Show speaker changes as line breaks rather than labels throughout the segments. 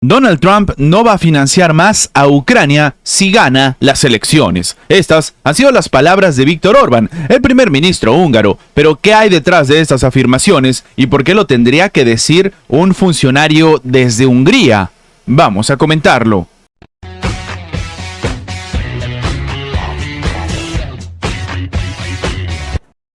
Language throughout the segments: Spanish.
Donald Trump no va a financiar más a Ucrania si gana las elecciones. Estas han sido las palabras de Viktor Orbán, el primer ministro húngaro. Pero ¿qué hay detrás de estas afirmaciones y por qué lo tendría que decir un funcionario desde Hungría? Vamos a comentarlo.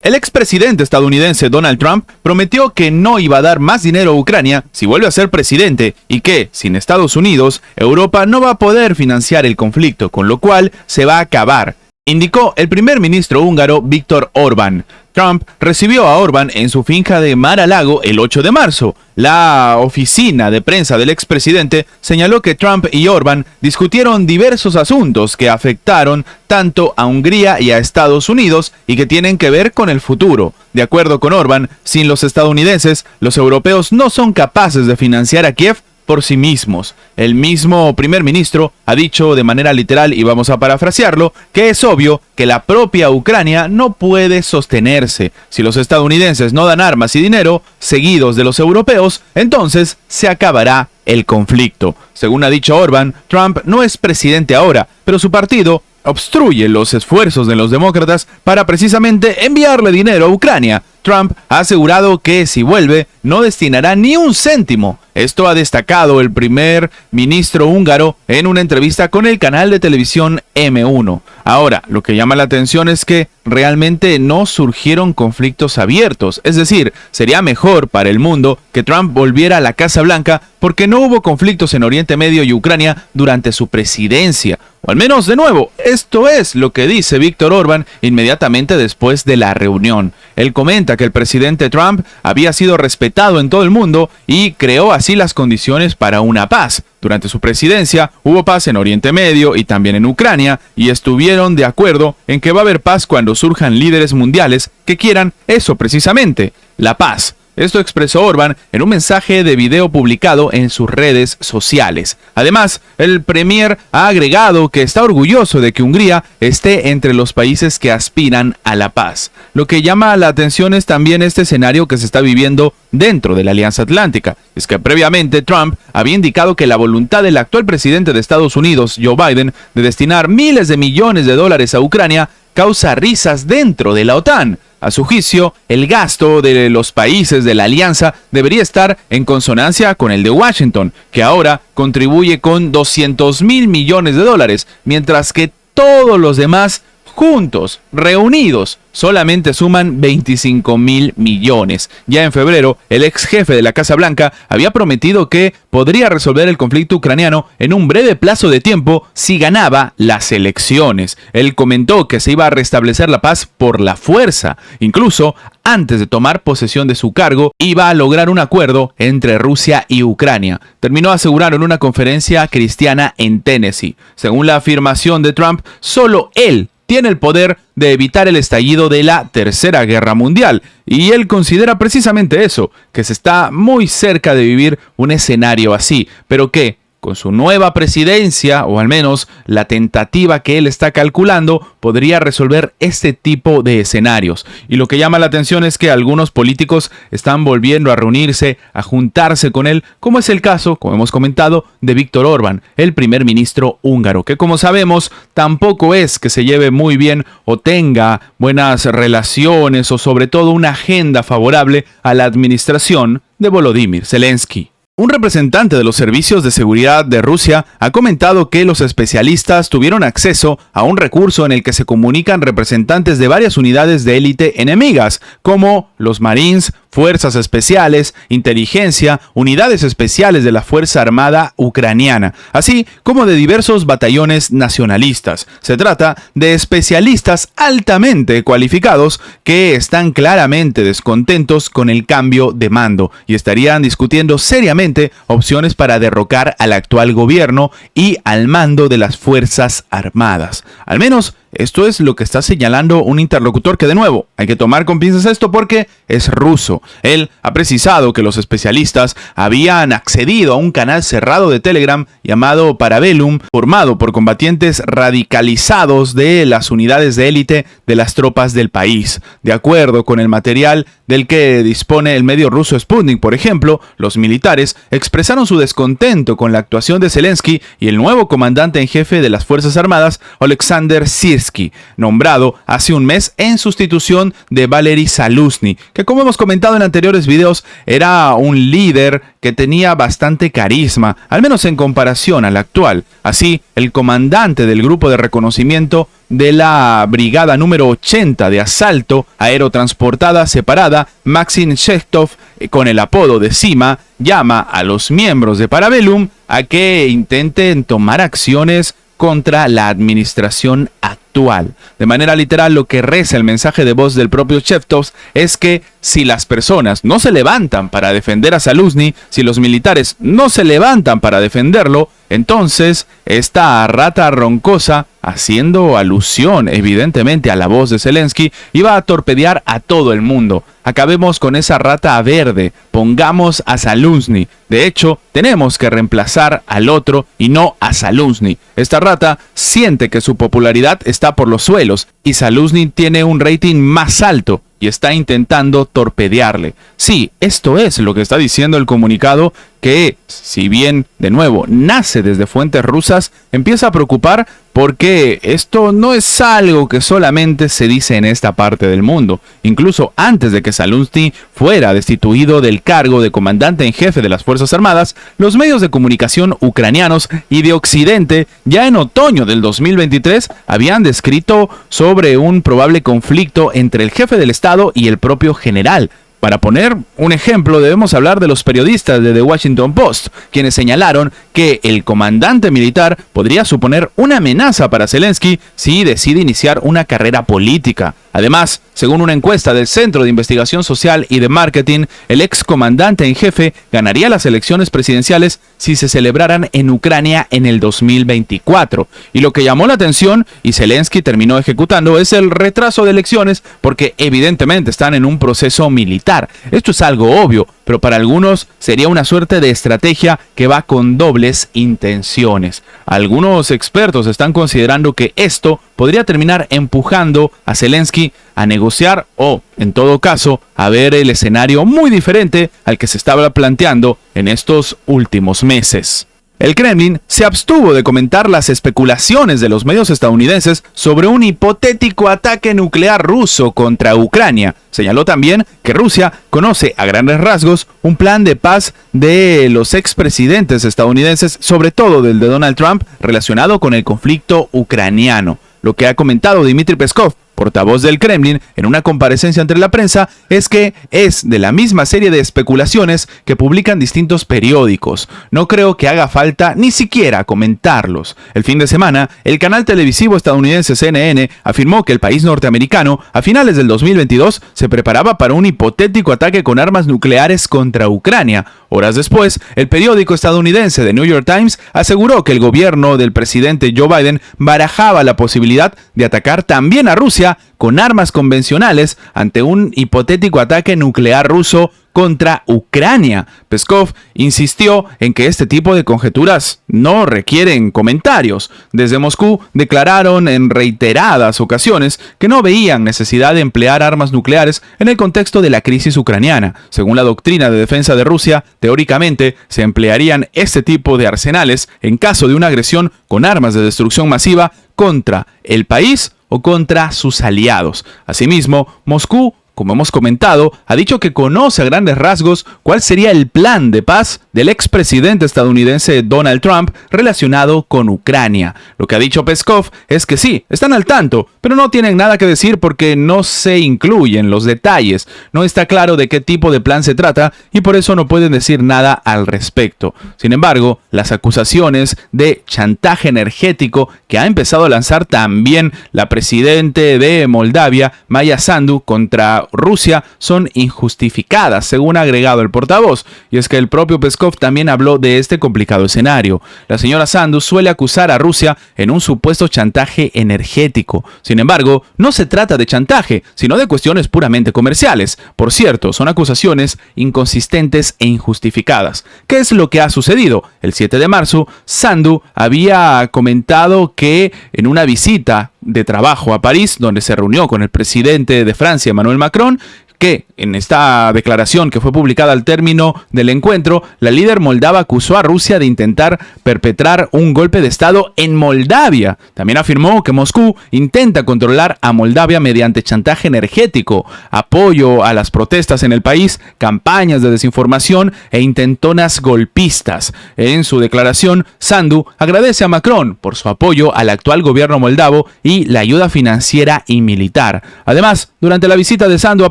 El expresidente estadounidense Donald Trump prometió que no iba a dar más dinero a Ucrania si vuelve a ser presidente y que, sin Estados Unidos, Europa no va a poder financiar el conflicto, con lo cual se va a acabar, indicó el primer ministro húngaro Viktor Orbán. Trump recibió a Orbán en su finca de Mar-a-Lago el 8 de marzo. La oficina de prensa del expresidente señaló que Trump y Orbán discutieron diversos asuntos que afectaron tanto a Hungría y a Estados Unidos y que tienen que ver con el futuro. De acuerdo con Orbán, sin los estadounidenses, los europeos no son capaces de financiar a Kiev por sí mismos. El mismo primer ministro ha dicho de manera literal, y vamos a parafrasearlo, que es obvio que la propia Ucrania no puede sostenerse. Si los estadounidenses no dan armas y dinero, seguidos de los europeos, entonces se acabará el conflicto. Según ha dicho Orbán, Trump no es presidente ahora, pero su partido obstruye los esfuerzos de los demócratas para precisamente enviarle dinero a Ucrania. Trump ha asegurado que si vuelve no destinará ni un céntimo. Esto ha destacado el primer ministro húngaro en una entrevista con el canal de televisión M1. Ahora, lo que llama la atención es que realmente no surgieron conflictos abiertos. Es decir, sería mejor para el mundo que Trump volviera a la Casa Blanca porque no hubo conflictos en Oriente Medio y Ucrania durante su presidencia. O al menos, de nuevo, esto es lo que dice Viktor Orbán inmediatamente después de la reunión. Él comenta que el presidente Trump había sido respetado en todo el mundo y creó así las condiciones para una paz. Durante su presidencia hubo paz en Oriente Medio y también en Ucrania, y estuvieron de acuerdo en que va a haber paz cuando surjan líderes mundiales que quieran eso precisamente, la paz. Esto expresó Orbán en un mensaje de video publicado en sus redes sociales. Además, el premier ha agregado que está orgulloso de que Hungría esté entre los países que aspiran a la paz. Lo que llama la atención es también este escenario que se está viviendo dentro de la Alianza Atlántica. Es que previamente Trump había indicado que la voluntad del actual presidente de Estados Unidos, Joe Biden, de destinar miles de millones de dólares a Ucrania causa risas dentro de la OTAN. A su juicio, el gasto de los países de la alianza debería estar en consonancia con el de Washington, que ahora contribuye con 200.000 millones de dólares, mientras que todos los demás juntos, reunidos, solamente suman 25.000 millones. Ya en febrero, el ex jefe de la Casa Blanca había prometido que podría resolver el conflicto ucraniano en un breve plazo de tiempo si ganaba las elecciones. Él comentó que se iba a restablecer la paz por la fuerza. Incluso, antes de tomar posesión de su cargo, iba a lograr un acuerdo entre Rusia y Ucrania. Terminó asegurando en una conferencia cristiana en Tennessee. Según la afirmación de Trump, solo él tiene el poder de evitar el estallido de la Tercera Guerra Mundial. Y él considera precisamente eso, que se está muy cerca de vivir un escenario así, pero que con su nueva presidencia, o al menos la tentativa que él está calculando, podría resolver este tipo de escenarios. Y lo que llama la atención es que algunos políticos están volviendo a reunirse, a juntarse con él, como es el caso, como hemos comentado, de Viktor Orbán, el primer ministro húngaro, que como sabemos, tampoco es que se lleve muy bien o tenga buenas relaciones o sobre todo una agenda favorable a la administración de Volodymyr Zelensky. Un representante de los servicios de seguridad de Rusia ha comentado que los especialistas tuvieron acceso a un recurso en el que se comunican representantes de varias unidades de élite enemigas, como los Marines, Fuerzas Especiales, Inteligencia, unidades especiales de la Fuerza Armada ucraniana, así como de diversos batallones nacionalistas. Se trata de especialistas altamente cualificados que están claramente descontentos con el cambio de mando y estarían discutiendo seriamente opciones para derrocar al actual gobierno y al mando de las Fuerzas Armadas. Al menos Esto es lo que está señalando un interlocutor que, de nuevo, hay que tomar con pinzas esto porque es ruso. Él ha precisado que los especialistas habían accedido a un canal cerrado de Telegram llamado Parabellum, formado por combatientes radicalizados de las unidades de élite de las tropas del país. De acuerdo con el material del que dispone el medio ruso Sputnik, por ejemplo, los militares expresaron su descontento con la actuación de Zelensky y el nuevo comandante en jefe de las Fuerzas Armadas, Oleksandr Syrskyi, nombrado hace un mes en sustitución de Valery Zaluzhny, que, como hemos comentado en anteriores videos, era un líder que tenía bastante carisma, al menos en comparación al actual. Así, el comandante del grupo de reconocimiento de la brigada número 80 de asalto aerotransportada separada, Maxim Shechtov, con el apodo de Sima, llama a los miembros de Parabellum a que intenten tomar acciones contra la administración actual. De manera literal, lo que reza el mensaje de voz del propio Shechtov es que si las personas no se levantan para defender a Zaluzhny, si los militares no se levantan para defenderlo, entonces esta rata roncosa, haciendo alusión evidentemente a la voz de Zelensky, iba a torpedear a todo el mundo. Acabemos con esa rata verde, pongamos a Zaluzhny. De hecho, tenemos que reemplazar al otro y no a Zaluzhny. Esta rata siente que su popularidad está por los suelos y Zaluzhny tiene un rating más alto y está intentando torpedearle. Sí, esto es lo que está diciendo el comunicado, que, si bien, de nuevo, nace desde fuentes rusas, empieza a preocupar porque esto no es algo que solamente se dice en esta parte del mundo. Incluso antes de que Zaluzhny fuera destituido del cargo de comandante en jefe de las Fuerzas Armadas, los medios de comunicación ucranianos y de Occidente ya en otoño del 2023 habían descrito sobre un probable conflicto entre el jefe del Estado y el propio general. Para poner un ejemplo, debemos hablar de los periodistas de The Washington Post, quienes señalaron que el comandante militar podría suponer una amenaza para Zelensky si decide iniciar una carrera política. Además, según una encuesta del Centro de Investigación Social y de Marketing, el ex comandante en jefe ganaría las elecciones presidenciales si se celebraran en Ucrania en el 2024. Y lo que llamó la atención y Zelensky terminó ejecutando es el retraso de elecciones, porque evidentemente están en un proceso militar. Esto es algo obvio, pero para algunos sería una suerte de estrategia que va con dobles intenciones. Algunos expertos están considerando que esto podría terminar empujando a Zelensky a negociar o, en todo caso, a ver el escenario muy diferente al que se estaba planteando en estos últimos meses. El Kremlin se abstuvo de comentar las especulaciones de los medios estadounidenses sobre un hipotético ataque nuclear ruso contra Ucrania. Señaló también que Rusia conoce a grandes rasgos un plan de paz de los expresidentes estadounidenses, sobre todo del de Donald Trump, relacionado con el conflicto ucraniano. Lo que ha comentado Dmitry Peskov, portavoz del Kremlin, en una comparecencia entre la prensa, es que es de la misma serie de especulaciones que publican distintos periódicos. No creo que haga falta ni siquiera comentarlos. El fin de semana, el canal televisivo estadounidense CNN afirmó que el país norteamericano, a finales del 2022, se preparaba para un hipotético ataque con armas nucleares contra Ucrania. Horas después, el periódico estadounidense The New York Times aseguró que el gobierno del presidente Joe Biden barajaba la posibilidad de atacar también a Rusia con armas convencionales ante un hipotético ataque nuclear ruso contra Ucrania. Peskov insistió en que este tipo de conjeturas no requieren comentarios. Desde Moscú declararon en reiteradas ocasiones que no veían necesidad de emplear armas nucleares en el contexto de la crisis ucraniana. Según la doctrina de defensa de Rusia, teóricamente se emplearían este tipo de arsenales en caso de una agresión con armas de destrucción masiva contra el país o contra sus aliados. Asimismo, Moscú, como hemos comentado, ha dicho que conoce a grandes rasgos cuál sería el plan de paz del expresidente estadounidense Donald Trump relacionado con Ucrania. Lo que ha dicho Peskov es que sí, están al tanto, pero no tienen nada que decir porque no se incluyen los detalles. No está claro de qué tipo de plan se trata y por eso no pueden decir nada al respecto. Sin embargo, las acusaciones de chantaje energético que ha empezado a lanzar también la presidente de Moldavia, Maya Sandu, contra Rusia son injustificadas, según ha agregado el portavoz. Y es que el propio Peskov también habló de este complicado escenario. La señora Sandu suele acusar a Rusia en un supuesto chantaje energético. Sin embargo, no se trata de chantaje, sino de cuestiones puramente comerciales. Por cierto, son acusaciones inconsistentes e injustificadas. ¿Qué es lo que ha sucedido? El 7 de marzo, Sandu había comentado que en una visita de trabajo a París, donde se reunió con el presidente de Francia, Emmanuel Macron, que en esta declaración que fue publicada al término del encuentro, la líder moldava acusó a Rusia de intentar perpetrar un golpe de Estado en Moldavia. También afirmó que Moscú intenta controlar a Moldavia mediante chantaje energético, apoyo a las protestas en el país, campañas de desinformación e intentonas golpistas. En su declaración, Sandu agradece a Macron por su apoyo al actual gobierno moldavo y la ayuda financiera y militar. Además, durante la visita de Sandu a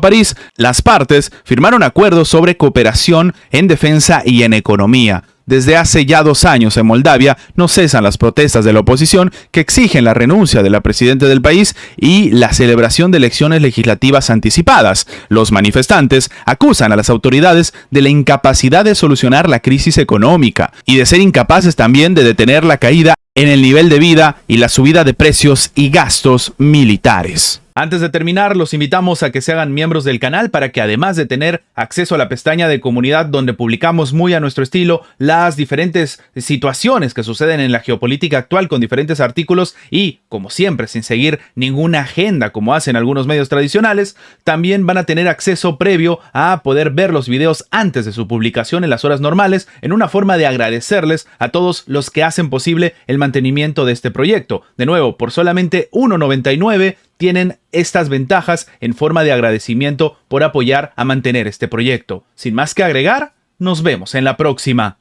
París, las partes firmaron acuerdos sobre cooperación en defensa y en economía. Desde hace ya 2 años en Moldavia no cesan las protestas de la oposición que exigen la renuncia de la presidenta del país y la celebración de elecciones legislativas anticipadas. Los manifestantes acusan a las autoridades de la incapacidad de solucionar la crisis económica y de ser incapaces también de detener la caída en el nivel de vida y la subida de precios y gastos militares. Antes de terminar, los invitamos a que se hagan miembros del canal para que, además de tener acceso a la pestaña de comunidad donde publicamos muy a nuestro estilo las diferentes situaciones que suceden en la geopolítica actual con diferentes artículos y, como siempre, sin seguir ninguna agenda como hacen algunos medios tradicionales, también van a tener acceso previo a poder ver los videos antes de su publicación en las horas normales, en una forma de agradecerles a todos los que hacen posible el mantenimiento de este proyecto. De nuevo, por solamente $1.99 tienen estas ventajas en forma de agradecimiento por apoyar a mantener este proyecto. Sin más que agregar, nos vemos en la próxima.